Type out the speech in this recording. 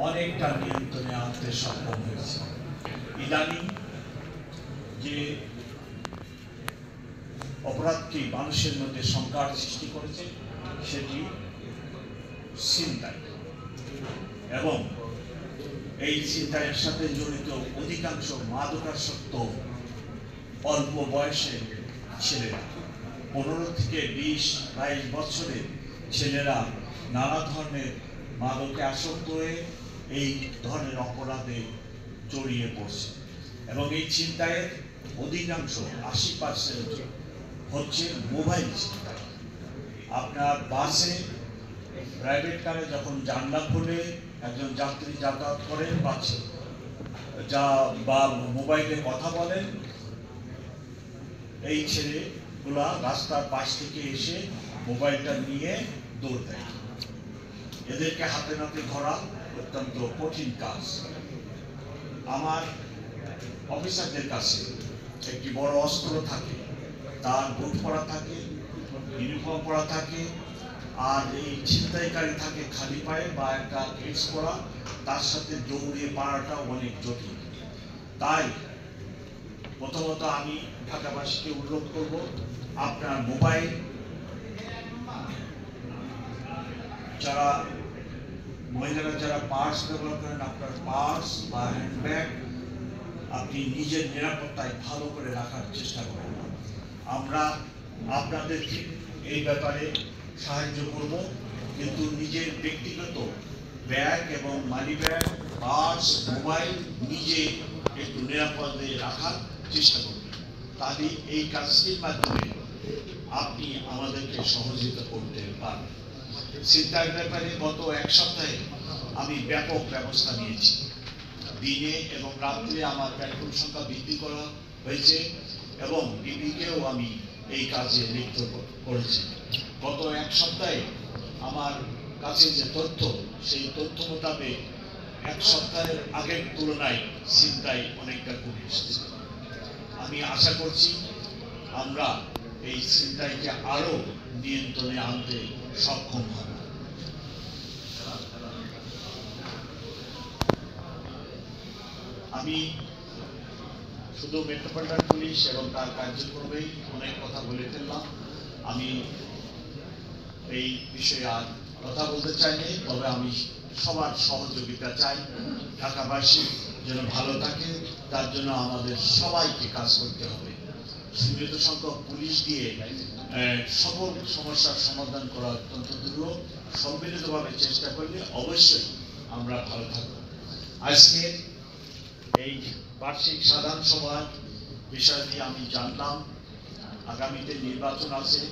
অনেকটা নিয়ন্ত্রণে আনতে সক্ষম হয়েছে। ইদানিং যে অপরাধটি মানুষের মধ্যে সংকট সৃষ্টি করেছে সেটি ছিনতাই, এবং এই ছিনতাইয়ের সাথে জড়িত অধিকাংশ মাদকাসক্ত অল্প বয়সের ছেলেরা, 15 থেকে 20-22 বছরের ছেলেরা নানা ধরনের মাদকে আসক্ত হয়ে এই ধরনের অপরাধে জড়িয়ে পড়ছে। এবং এই ছিনতাইয়ের অধিকাংশ 80% হচ্ছে মোবাইল ছিনতাই। আপনার বাসে, প্রাইভেট কারে যখন জানলা খুলে একজন যাত্রী যাতায়াত করেন বা মোবাইলে কথা বলেন, এই ছেলেগুলা রাস্তার পাশ থেকে এসে মোবাইলটা নিয়ে দৌড় দেয়। এদেরকে হাতে নাতে ধরা অত্যন্ত কঠিন কাজ। আমার অফিসারদের কাছে একটি বড় অস্ত্র থাকে, তার বুট পরা থাকে, ইউনিফর্ম পরা থাকে, আর এই ছিনতাইকারী থাকে খালি পায়ে বা একটা কেস পরা, তার সাথে দৌড়িয়ে পারাটা অনেক জটিল। তাই প্রথমত আমি ঢাকাবাসীকে অনুরোধ করব, আপনার মোবাইল, যারা মহিলারা যারা পার্স ব্যবহার করেন, আপনার পার্স বা হ্যান্ডব্যাগ আপনি নিজের নিরাপত্তায় ভালো করে রাখার চেষ্টা করেন। আমরা আপনাদেরকে এই ব্যাপারে সাহায্য করব, কিন্তু নিজের ব্যক্তিগত ব্যাগ এবং মানি ব্যাগ, পার্স, মোবাইল নিজে একটু নিরাপদে রাখার চেষ্টা করবেন। তাহলে এই কাজটির মাধ্যমে আপনি আমাদেরকে সহযোগিতা করতে পারবেন। ছিনতাইয়ের ব্যাপারে গত 1 সপ্তাহে আমি ব্যাপক ব্যবস্থা নিয়েছি। দিনে এবং রাত্রে আমার প্যাট্রোল সংখ্যা বৃদ্ধি করা হয়েছে এবং ডিবিকেও আমি এই কাজে লিপ্ত করেছি। গত 1 সপ্তাহে আমার কাছে যে তথ্য, সেই তথ্য মোতাবেক 1 সপ্তাহের আগের তুলনায় ছিনতাই অনেকটা কমে এসেছে। আমি আশা করছি আমরা এই ছিনতাইকে আরো নিয়ন্ত্রণে আনতে সক্ষম হব। আমি শুধু মেট্রোপলিটন পুলিশ এবং তার কার্যক্রমেই অনেক কথা বলে ফেললাম। আমি এই বিষয়ে আর কথা বলতে চাইনি, তবে আমি সবার সহযোগিতা চাই। ঢাকাবাসী যেন ভালো থাকে, তার জন্য আমাদের সবাইকে কাজ করতে হবে। সীমিত সংখ্যক পুলিশ দিয়ে সকল সমস্যার সমাধান করা অত্যন্ত দুর্লভ। সম্মিলিতভাবে চেষ্টা করলে অবশ্যই আমরা ভালো থাকব। আজকে এই বার্ষিক সাধারণ সভার বিষয় নিয়ে আমি জানলাম আগামীতে নির্বাচন আছে।